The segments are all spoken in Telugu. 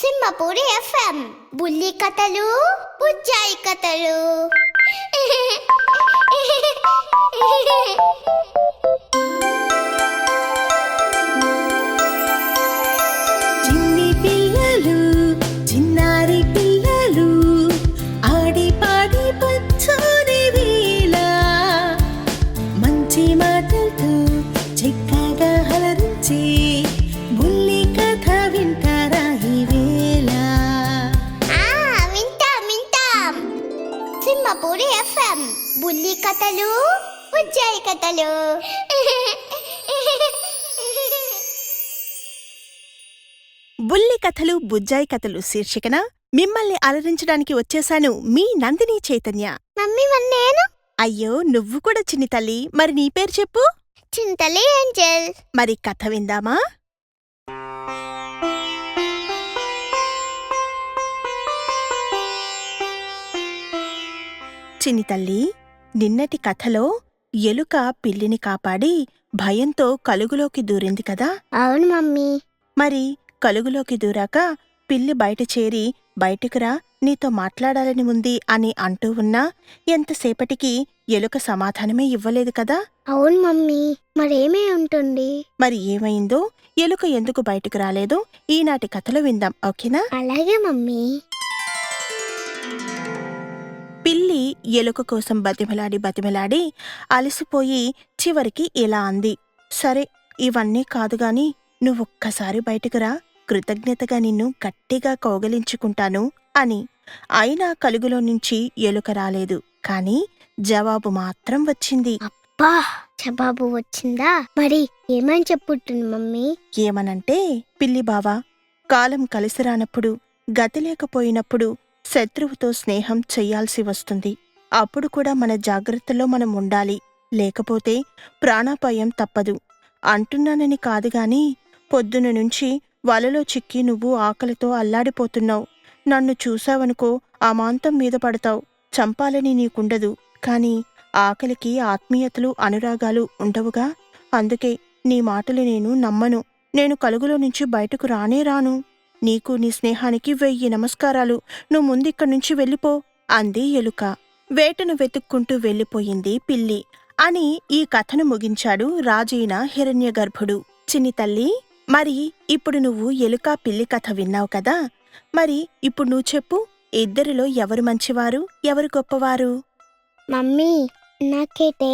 సింహపూరి ఎఫ్ఎం బుల్లి కథలు బుజ్జాయి కథలు. చిన్ని పిల్లలు చిన్నారి పిల్లలు ఆడి పాడి పచ్చని వేళ మంచి మాటలతో చక్కగా హలరించి బుల్లి కథ వింటారా ఈ వేళ. వింటాం సింహపూరి ఎఫ్ఎం బుల్లి కథలు బుజ్జాయి కథలు. బుల్లి కథలు బుజ్జాయి కథలు శీర్షికన మిమ్మల్ని అలరించడానికి వచ్చేశాను మీ నందిని చైతన్య. మమ్మీ నేను అయ్యో నువ్వు కూడా చిన్ని తల్లి, మరి నీ పేరు చెప్పు. చింతలి ఏంజల్. మరి కథ విందామా? చిన్ని తల్లి, నిన్నటి కథలో ఎలుక పిల్లిని కాపాడి భయంతో కలుగులోకి దూరింది కదా. అవును మమ్మీ. మరి కలుగులోకి దూరాక పిల్లి బయట చేరి బయటకురా, నీతో మాట్లాడాలని ఉంది అని అంటూ ఉన్నా ఎంతసేపటికి ఎలుక సమాధానమే ఇవ్వలేదు కదా. అవును మమ్మీ, మరేమీ ఉంటుంది. మరి ఏమైందో, ఎలుక ఎందుకు బయటకు రాలేదో ఈనాటి కథలో విందాం, ఓకేనా? అలాగే మమ్మీ. పిల్లి ఎలుక కోసం బతిమలాడి అలసిపోయి చివరికి ఇలా అంది, సరే ఇవన్నీ కాదుగాని నువ్వొక్కసారి బయటకురా, కృతజ్ఞతగా నిన్ను గట్టిగా కౌగలించుకుంటాను అని. అయినా కలుగులో నుంచి ఎలుక రాలేదు, కాని జవాబు మాత్రం వచ్చింది. అబ్బా, జవాబు వచ్చిందా? మరి ఏమని చెప్పుంటుంది మమ్మీ? ఏమనంటే, పిల్లి బావా, కాలం కలిసిరానప్పుడు, గతి లేకపోయినప్పుడు శత్రువుతో స్నేహం చెయ్యాల్సి వస్తుంది. అప్పుడు కూడా మన జాగ్రత్తలో మనం ఉండాలి, లేకపోతే ప్రాణాపాయం తప్పదు. అంటున్నానని కాదుగాని పొద్దున నుంచి వలలో చిక్కి నువ్వు ఆకలితో అల్లాడిపోతున్నావు. నన్ను చూశావనుకో అమాంతం మీద పడతావు. చంపాలని నీకుండదు, కాని ఆకలికి ఆత్మీయతలు అనురాగాలు ఉండవుగా. అందుకే నీ మాటలు నేను నమ్మను. నేను కలుగులో నుంచి బయటకు రానే రాను. నీకు నీ స్నేహానికి 1000 నమస్కారాలు. నువ్వు ముందిక్కడ్నుంచి వెళ్ళిపో అంది ఎలుక. వేటను వెతుక్కుంటూ వెళ్ళిపోయింది పిల్లి అని ఈ కథను ముగించాడు రాజైన హిరణ్యగర్భుడు. చిన్ని తల్లి, మరి ఇప్పుడు నువ్వు ఎలుక పిల్లి కథ విన్నావు కదా. మరి ఇప్పుడు నువ్వు చెప్పు, ఇద్దరిలో ఎవరు మంచివారు, ఎవరు గొప్పవారు? మమ్మీ, నాకైతే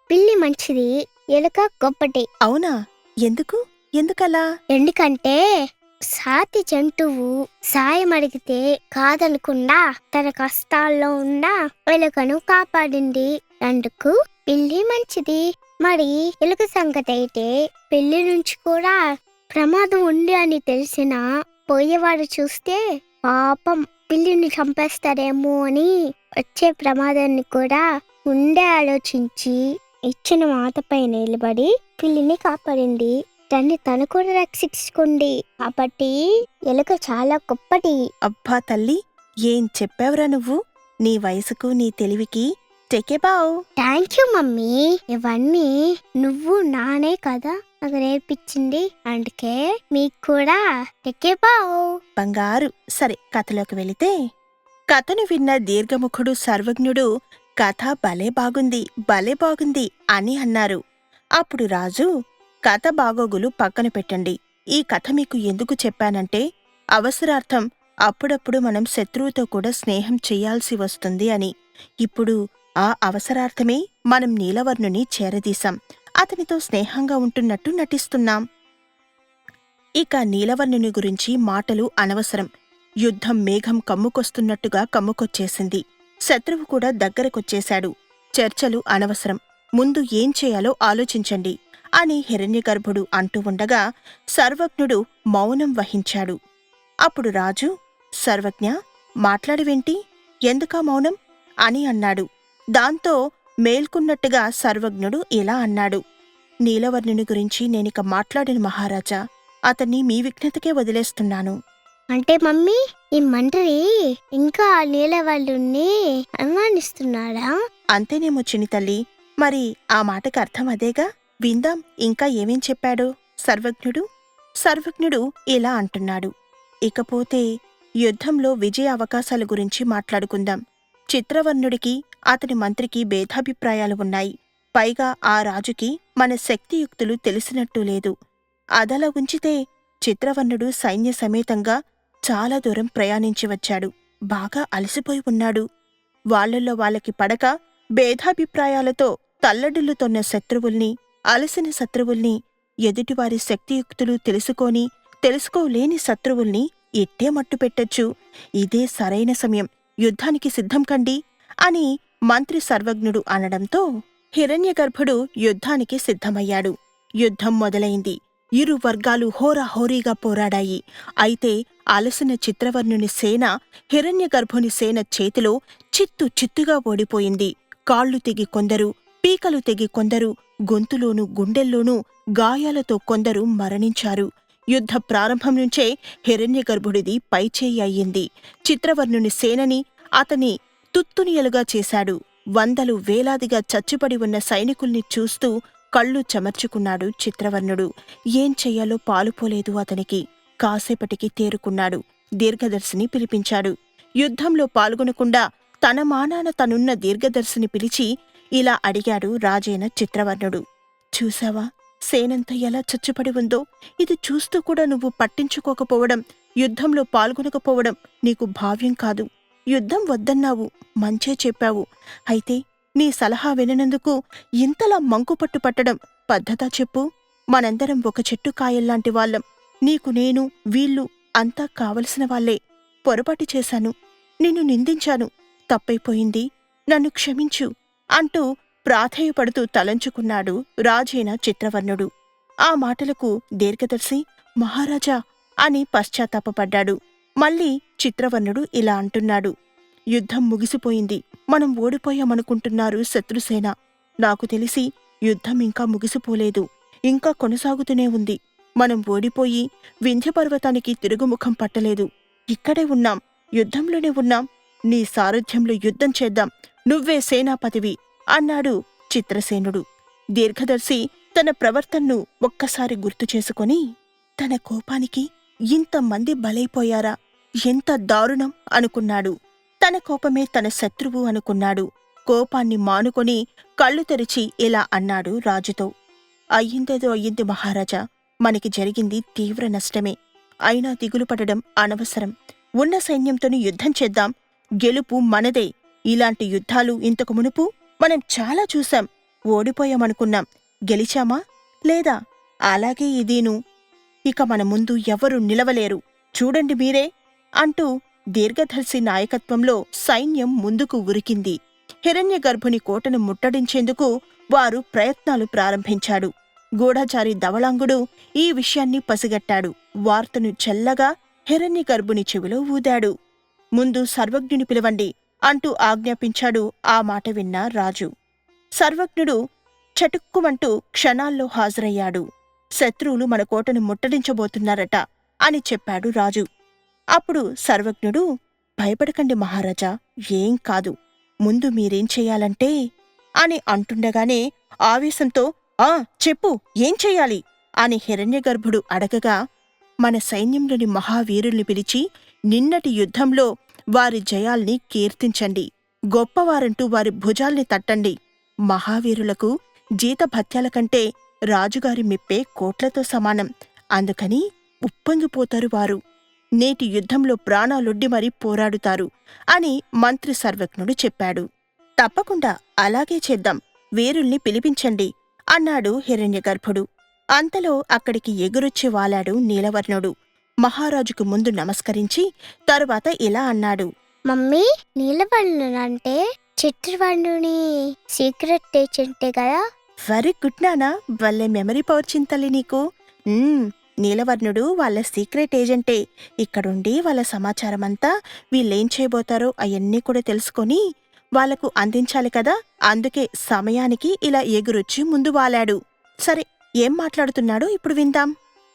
పిల్లి మంచిది, ఎలుక గొప్పటి. అవునా? ఎందుకలా? ఎందుకంటే సాటి జంతువు సాయం అడిగితే కాదనకుండా తన కష్టాల్లో ఉన్న ఎలుకను కాపాడింది, అందుకు పిల్లి మంచిది. మరి ఎలుక సంగతి అయితే పిల్లి నుంచి కూడా ప్రమాదం ఉంది అని తెలిసినా పోయేవాడు చూస్తే పాపం పిల్లిని చంపేస్తారేమో అని వచ్చే ప్రమాదాన్ని కూడా ముందే ఆలోచించి ఇచ్చిన మాటపై నిలబడి పిల్లిని కాపాడింది. దాన్ని తను కూడా రక్షించుకుంది. కాబట్టి ఎలుక చాలా గొప్పటి. అబ్బా తల్లి, ఏం చెప్పావురా నువ్వు! నీ వయసుకు నీ తెలివికి టెకేబావ్. Thank you mummy. ఇవన్నీ నువ్వు నానే కదా నాకు నేర్పించింది, అందుకే మీకు కూడా టెకేబావ్. బంగారు. సరే కథలోకి వెళితే, కథను విన్న దీర్ఘముఖుడు సర్వజ్ఞుడు కథ భలే బాగుంది అని అన్నారు. అప్పుడు రాజు, కథ బాగోగులు పక్కన పెట్టండి. ఈ కథ మీకు ఎందుకు చెప్పానంటే, అవసరార్థం అప్పుడప్పుడు మనం శత్రువుతో కూడా స్నేహం చెయ్యాల్సి వస్తుంది అని. ఇప్పుడు ఆ అవసరార్థమే మనం నీలవర్ణుని చేరదీశాం. అతనితో స్నేహంగా ఉంటున్నట్టు నటిస్తున్నాం. ఇక నీలవర్ణుని గురించి మాటలు అనవసరం. యుద్ధం మేఘం కమ్ముకొస్తున్నట్టుగా కమ్ముకొచ్చేసింది. శత్రువు కూడా దగ్గరకొచ్చేశాడు. చర్చలు అనవసరం, ముందు ఏం చేయాలో ఆలోచించండి అని హిరణ్యగర్భుడు అంటూ ఉండగా సర్వజ్ఞుడు మౌనం వహించాడు. అప్పుడు రాజు, సర్వజ్ఞ, మాట్లాడవేంటి? ఎందుకా మౌనం అని అన్నాడు. దాంతో మేల్కొన్నట్టుగా సర్వజ్ఞుడు ఇలా అన్నాడు, నీలవర్ణుని గురించి నేనిక మాట్లాడిన మహారాజా, అతన్ని మీ విఘ్నతకే వదిలేస్తున్నాను. అంటే మమ్మీ, ఈ మంత్రి ఇంకా నీలవర్ణుణ్ణి అనుమానిస్తున్నాడా? అంతేనేమో చిన్ని తల్లి. మరి ఆ మాటకు అర్థం అదేగా. విందాం ఇంకా ఏమేం చెప్పాడో సర్వజ్ఞుడు. సర్వజ్ఞుడు ఇలా అంటున్నాడు, ఇకపోతే యుద్ధంలో విజయ అవకాశాల గురించి మాట్లాడుకుందాం. చిత్రవర్ణుడికి అతని మంత్రికి భేదాభిప్రాయాలు ఉన్నాయి. పైగా ఆ రాజుకి మన శక్తియుక్తులు తెలిసినట్టు లేదు. అదలా ఉంచితే చిత్రవర్ణుడు సైన్య సమేతంగా చాలా దూరం ప్రయాణించి వచ్చాడు. బాగా అలసిపోయి ఉన్నాడు. వాళ్ళల్లో వాళ్ళకి పడక భేదాభిప్రాయాలతో తల్లడిల్లుతోన్న శత్రువుల్ని, అలసిన శత్రువుల్ని, ఎదుటివారి శక్తియుక్తులు తెలుసుకోలేని శత్రువుల్ని ఇట్టే మట్టుపెట్టొచ్చు. ఇదే సరైన సమయం, యుద్ధానికి సిద్ధం కండి అని మంత్రి సర్వజ్ఞుడు అనడంతో హిరణ్యగర్భుడు యుద్ధానికి సిద్ధమయ్యాడు. యుద్ధం మొదలైంది. ఇరు వర్గాలు హోరాహోరీగా పోరాడాయి. అయితే అలసిన చిత్రవర్ణుని సేన హిరణ్యగర్భుని సేన చేతిలో చిత్తుగా ఓడిపోయింది. కాళ్ళు తెగి కొందరు, పీకలు తెగి కొందరు, గొంతులోనూ గుండెల్లోనూ గాయాలతో కొందరు మరణించారు. యుద్ధ ప్రారంభం నుంచే హిరణ్యగర్భుడిది పైచేయి అయ్యింది. చిత్రవర్ణుని సేనని అతని తుత్తునియలుగా చేశాడు. వందలు వేలాదిగా చచ్చిపడి ఉన్న సైనికుల్ని చూస్తూ కళ్ళు చెమర్చుకున్నాడు చిత్రవర్ణుడు. ఏం చెయ్యాలో పాలుపోలేదు అతనికి. కాసేపటికి తేరుకున్నాడు. దీర్ఘదర్శిని పిలిపించాడు. యుద్ధంలో పాల్గొనకుండా తన మానాన తనున్న దీర్ఘదర్శిని పిలిచి ఇలా అడిగాడు రాజైన చిత్రవర్ణుడు. చూశావా, సేనంత ఎలా చచ్చుపడి ఉందో? ఇది చూస్తూ కూడా నువ్వు పట్టించుకోకపోవడం, యుద్ధంలో పాల్గొనకపోవడం నీకు భావ్యం కాదు. యుద్ధం వద్దన్నావు, మంచే చెప్పావు. అయితే నీ సలహా విననందుకు ఇంతలా మంకుపట్టు పట్టడం పద్ధతా చెప్పు? మనందరం ఒక చెట్టు కాయల్లాంటి వాళ్ళం. నీకు నేను, వీళ్ళు అంతా కావలసిన వాళ్లే. పొరపాటు చేశాను, నిన్ను నిందించాను, తప్పైపోయింది, నన్ను క్షమించు అంటూ ప్రాధేయపడుతూ తలంచుకున్నాడు రాజైన చిత్రవర్ణుడు. ఆ మాటలకు దీర్ఘదర్శి మహారాజా అని పశ్చాత్తాపపడ్డాడు. మళ్ళీ చిత్రవర్ణుడు ఇలా అంటున్నాడు. యుద్ధం ముగిసిపోయింది. మనం ఓడిపోయామనుకుంటున్నారు శత్రుసేన. నాకు తెలిసి యుద్ధం ఇంకా ముగిసిపోలేదు, ఇంకా కొనసాగుతూనే ఉంది. మనం ఓడిపోయి వింధ్యపర్వతానికి తిరుగుముఖం పట్టలేదు. ఇక్కడే ఉన్నాం, యుద్ధంలోనే ఉన్నాం. నీ సారథ్యంలో యుద్ధం చేద్దాం, నువ్వే సేనాపతివి అన్నాడు చిత్రసేనుడు. దీర్ఘదర్శి తన ప్రవర్తనను ఒక్కసారి గుర్తు చేసుకొని తన కోపానికి ఇంతమంది బలైపోయారా, ఎంత దారుణం అనుకున్నాడు. తన కోపమే తన శత్రువు అనుకున్నాడు. కోపాన్ని మానుకొని కళ్ళు తెరిచి ఇలా అన్నాడు రాజుతో. అయ్యిందేదో అయ్యింది మహారాజా, మనకి జరిగింది తీవ్ర నష్టమే. అయినా దిగులు పడడం అనవసరం. ఉన్న సైన్యంతోని యుద్ధం చేద్దాం, గెలుపు మనదే. ఇలాంటి యుద్ధాలు ఇంతకు మునుపు మనం చాలా చూశాం. ఓడిపోయామనుకున్నాం, గెలిచామా? లేదా? అలాగే ఇదీను. ఇక మన ముందు ఎవరూ నిలవలేరు, చూడండి మీరే అంటూ దీర్ఘదర్శి నాయకత్వంలో సైన్యం ముందుకు ఉరికింది. హిరణ్యగర్భుని కోటను ముట్టడించేందుకు వారు ప్రయత్నాలు ప్రారంభించాడు. గూఢచారి ధవళాంగుడు ఈ విషయాన్ని పసిగట్టాడు. వార్తను చెల్లగా హిరణ్యగర్భుని చెవిలో ఊదాడు. ముందు సర్వజ్ఞుని పిలవండి అంటూ ఆజ్ఞాపించాడు. ఆ మాట విన్న రాజు. సర్వజ్ఞుడు చటుక్కుమంటూ క్షణాల్లో హాజరయ్యాడు. శత్రువులు మన కోటను ముట్టడించబోతున్నారట అని చెప్పాడు రాజు. అప్పుడు సర్వజ్ఞుడు, భయపడకండి మహారాజా, ఏం కాదు. ముందు మీరేం చెయ్యాలంటే అని అంటుండగానే ఆవేశంతో, చెప్పు, ఏం చెయ్యాలి అని హిరణ్యగర్భుడు అడగగా, మన సైన్యంలోని మహావీరుల్ని పిలిచి నిన్నటి యుద్ధంలో వారి జయాల్ని కీర్తించండి. గొప్పవారంటూ వారి భుజాల్ని తట్టండి. మహావీరులకు జీతభత్యాల కంటే రాజుగారి మెప్పే కోట్లతో సమానం. అందుకని ఉప్పొంగిపోతారు వారు. నేటి యుద్ధంలో ప్రాణాలొడ్డి మరీ పోరాడుతారు అని మంత్రి సర్వజ్ఞుడు చెప్పాడు. తప్పకుండా అలాగే చేద్దాం, వీరుల్ని పిలిపించండి అన్నాడు హిరణ్యగర్భుడు. అంతలో అక్కడికి ఎగురొచ్చి వాలాడు నీలవర్ణుడు. మహారాజుకు ముందు నమస్కరించి తరువాత ఇలా అన్నాడు. మమ్మీ, నీలవర్ణుడంటే చిత్రవర్ణుని సీక్రెట్ ఏజెంటే కదా? వెరీ గుడ్ నానా, భలే మెమరీ పవర్ చింతలి నీకు. నీలవర్ణుడు వాళ్ళ సీక్రెట్ ఏజెంటే. ఇక్కడుండి వాళ్ళ సమాచారమంతా వీళ్ళేం చేయబోతారో అవన్నీ కూడా తెలుసుకొని వాళ్లకు అందించాలి కదా. అందుకే సమయానికి ఇలా ఎగురొచ్చి ముందు వాలాడు. సరే, ఏం మాట్లాడుతున్నాడో ఇప్పుడు విందాం.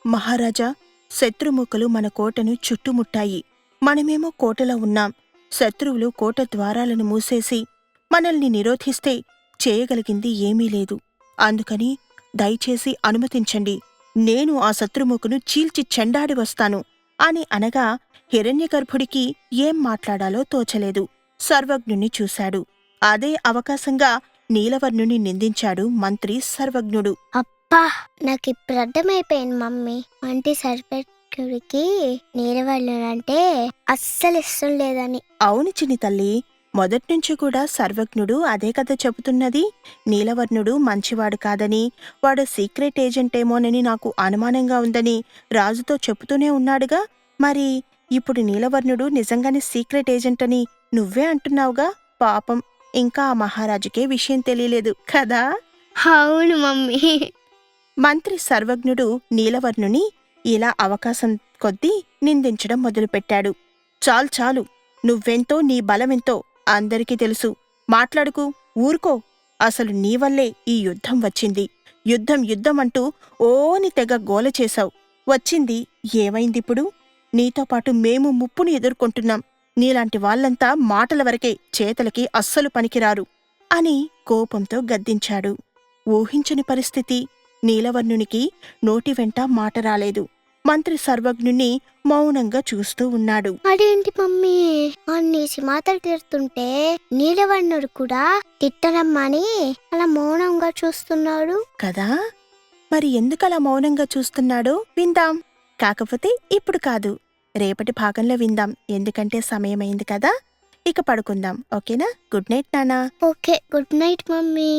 మహారాజా, శత్రుముఖులు మన కోటను చుట్టుముట్టాయి. మనమేమో కోటలో ఉన్నాం. శత్రువులు కోట ద్వారాలను మూసేసి మనల్ని నిరోధిస్తే చేయగలిగింది ఏమీ లేదు. అందుకని దయచేసి అనుమతించండి, నేను ఆ శత్రుముఖును చీల్చి చెండాడి వస్తాను అని అనగా హిరణ్యగర్భుడికి ఏం మాట్లాడాలో తోచలేదు. సర్వజ్ఞుణ్ణి చూశాడు. అదే అవకాశంగా నీలవర్ణుని నిందించాడు మంత్రి సర్వజ్ఞుడు. అబ్బా, నాకు ఇప్పుడు అర్థమైపోయింది మమ్మీ. అంటే సర్పకుడికి నీలవర్ణుడంటే అస్సలు ఇష్టం లేదని. అవును చిన్ని తల్లి, మొదట్నుంచి కూడా సర్వజ్ఞుడు అదే కథ చెబుతున్నది. నీలవర్ణుడు మంచివాడు కాదని, వాడు సీక్రెట్ ఏజెంటేమోనని నాకు అనుమానంగా ఉందని రాజుతో చెబుతూనే ఉన్నాడుగా. మరి ఇప్పుడు నీలవర్ణుడు నిజంగానే సీక్రెట్ ఏజెంట్ అని నువ్వే అంటున్నావుగా. పాపం, ఇంకా ఆ మహారాజుకే విషయం తెలియలేదు కదా. అవును మమ్మీ. మంత్రి సర్వజ్ఞుడు నీలవర్ణుని ఇలా అవకాశం కొద్దీ నిందించడం మొదలుపెట్టాడు. చాలు చాలు, నువ్వెంతో నీ బలమెంతో అందరికీ తెలుసు. మాట్లాడుకు, ఊరుకో. అసలు నీవల్లే ఈ యుద్ధం వచ్చింది. యుద్ధం యుద్ధం అంటూ ఓని తెగ గోల చేశావు. వచ్చింది ఏమైందిప్పుడు? నీతో పాటు మేము ముప్పును ఎదుర్కొంటున్నాం. నీలాంటి వాళ్ళంతా మాటల వరకే, చేతలకి అస్సలు పనికిరారు అని కోపంతో గద్దించాడు. ఊహించని పరిస్థితి. నీలవర్ణునికి నోటి వెంట మాట రాలేదు. మంత్రి సర్వజ్ఞుణ్ణి మౌనంగా చూస్తూ ఉన్నాడు. అదేంటి మమ్మీ, అన్నేసి మాటలు తిడుతుంటే నీలవర్ణుడు కూడా తిట్టనమ్మని అలా మౌనంగా చూస్తున్నాడు కదా. మరి ఎందుకలా మౌనంగా చూస్తున్నాడో విందాం. కాకపోతే ఇప్పుడు కాదు, రేపటి భాగంలో విందాం. ఎందుకంటే సమయమైంది కదా. ఇక పడుకుందాం, ఓకేనా? గుడ్ నైట్ నానా. Okay, good night mummy.